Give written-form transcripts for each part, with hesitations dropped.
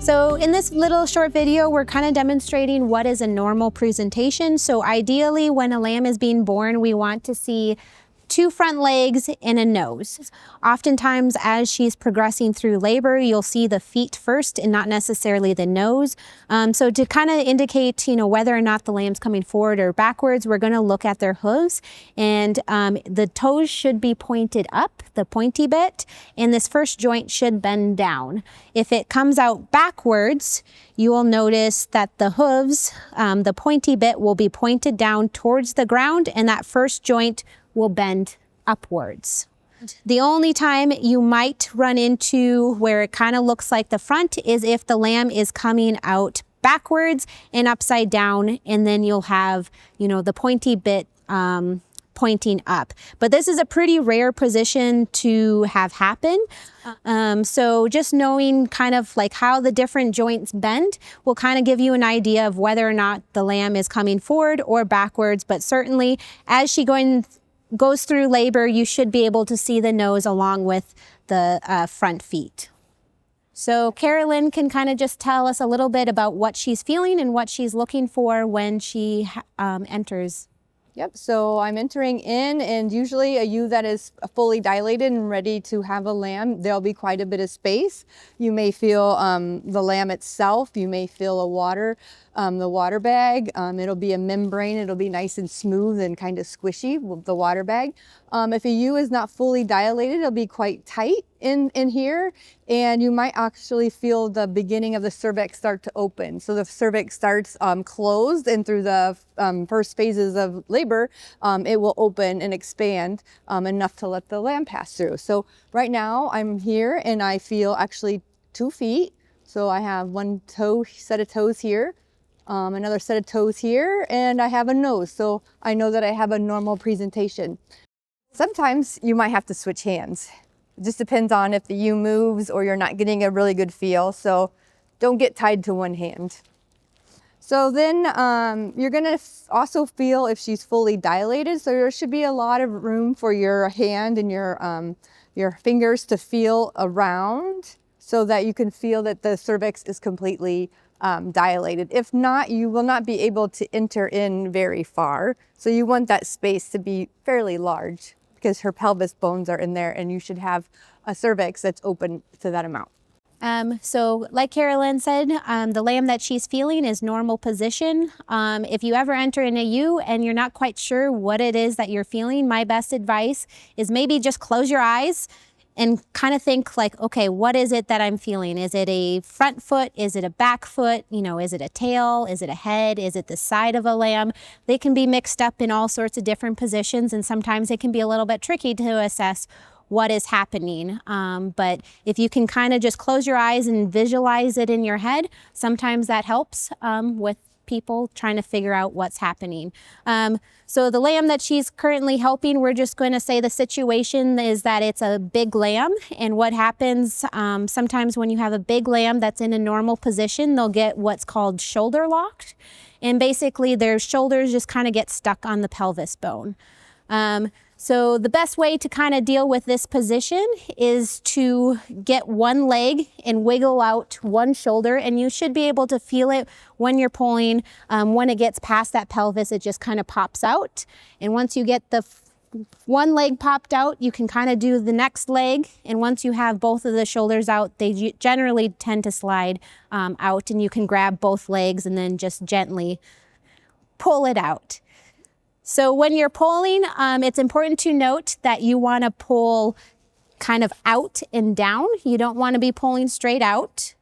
So in this little short video, we're kind of demonstrating what is a normal presentation. So ideally, when a lamb is being born, we want to see 2 front legs and a nose. Oftentimes, as she's progressing through labor, you'll see the feet first and not necessarily the nose. So to kind of indicate, whether or not the lamb's coming forward or backwards, we're going to look at their hooves, and the toes should be pointed up, the pointy bit, and this first joint should bend down. If it comes out backwards, you will notice that the hooves, the pointy bit will be pointed down towards the ground, and that first joint will bend upwards. The only time you might run into where it kind of looks like the front is if the lamb is coming out backwards and upside down, and then you'll have, the pointy bit pointing up. But this is a pretty rare position to have happen. So just knowing kind of like how the different joints bend will kind of give you an idea of whether or not the lamb is coming forward or backwards. But certainly as she goes through labor, you should be able to see the nose along with the front feet. So Carolyn can kind of just tell us a little bit about what she's feeling and what she's looking for when she enters. Yep, so I'm entering in, and usually a ewe that is fully dilated and ready to have a lamb, there'll be quite a bit of space. You may feel the lamb itself, you may feel the water bag. It'll be a membrane, it'll be nice and smooth and kind of squishy, the water bag. If a ewe is not fully dilated, it'll be quite tight in here, and you might actually feel the beginning of the cervix start to open. So the cervix starts closed, and through the first phases of labor, it will open and expand enough to let the lamb pass through. So right now I'm here and I feel actually 2 feet. So I have one set of toes here, another set of toes here, and I have a nose. So I know that I have a normal presentation. Sometimes you might have to switch hands. It just depends on if the ewe moves or you're not getting a really good feel. So don't get tied to one hand. So then you're gonna also feel if she's fully dilated. So there should be a lot of room for your hand and your fingers to feel around so that you can feel that the cervix is completely dilated. If not, you will not be able to enter in very far. So you want that space to be fairly large because her pelvis bones are in there, and you should have a cervix that's open to that amount. So like Carolyn said, the lamb that she's feeling is normal position. If you ever enter in a ewe and you're not quite sure what it is that you're feeling, my best advice is maybe just close your eyes and kind of think like, okay, what is it that I'm feeling? Is it a front foot? Is it a back foot? Is it a tail? Is it a head? Is it the side of a lamb? They can be mixed up in all sorts of different positions, and sometimes it can be a little bit tricky to assess what is happening. But if you can kind of just close your eyes and visualize it in your head, sometimes that helps with people trying to figure out what's happening. So the lamb that she's currently helping, we're just going to say the situation is that it's a big lamb. And what happens sometimes when you have a big lamb that's in a normal position, they'll get what's called shoulder locked. And basically their shoulders just kind of get stuck on the pelvis bone. So the best way to kind of deal with this position is to get one leg and wiggle out one shoulder, and you should be able to feel it when you're pulling. When it gets past that pelvis, it just kind of pops out. And once you get the one leg popped out, you can kind of do the next leg. And once you have both of the shoulders out, they generally tend to slide out, and you can grab both legs and then just gently pull it out. So when you're pulling, it's important to note that you want to pull kind of out and down. You don't want to be pulling straight out,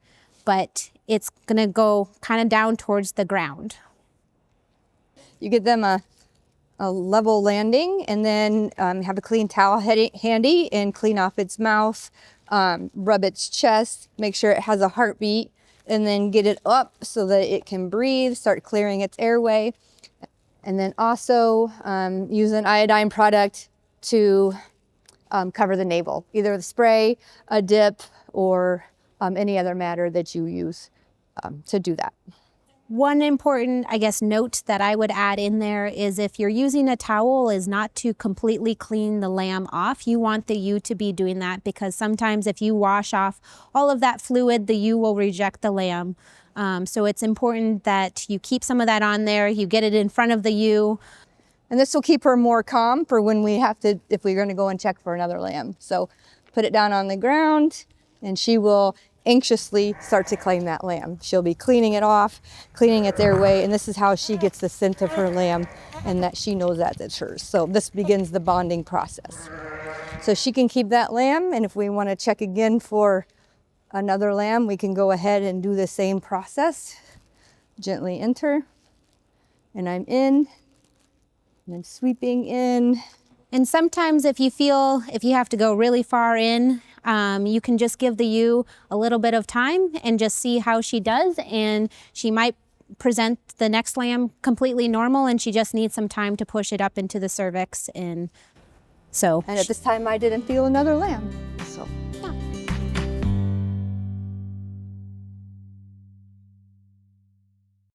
but it's going to go kind of down towards the ground. You get them a level landing, and then have a clean towel handy and clean off its mouth, rub its chest, make sure it has a heartbeat, and then get it up so that it can breathe, start clearing its airway. And then also use an iodine product to cover the navel, either the spray, a dip, or any other matter that you use to do that. One important, I guess, note that I would add in there is if you're using a towel is not to completely clean the lamb off. You want the ewe to be doing that because sometimes if you wash off all of that fluid, the ewe will reject the lamb. So it's important that you keep some of that on there, you get it in front of the ewe. And this will keep her more calm for when we have to, if we're gonna go and check for another lamb. So put it down on the ground and she will anxiously start to claim that lamb. She'll be cleaning it off, cleaning its airway, and this is how she gets the scent of her lamb and that she knows that it's hers. So this begins the bonding process. So she can keep that lamb, and if we wanna check again for another lamb, we can go ahead and do the same process. Gently enter, and I'm in, and I'm sweeping in. And sometimes if you have to go really far in, you can just give the ewe a little bit of time and just see how she does, and she might present the next lamb completely normal and she just needs some time to push it up into the cervix. And at this time I didn't feel another lamb.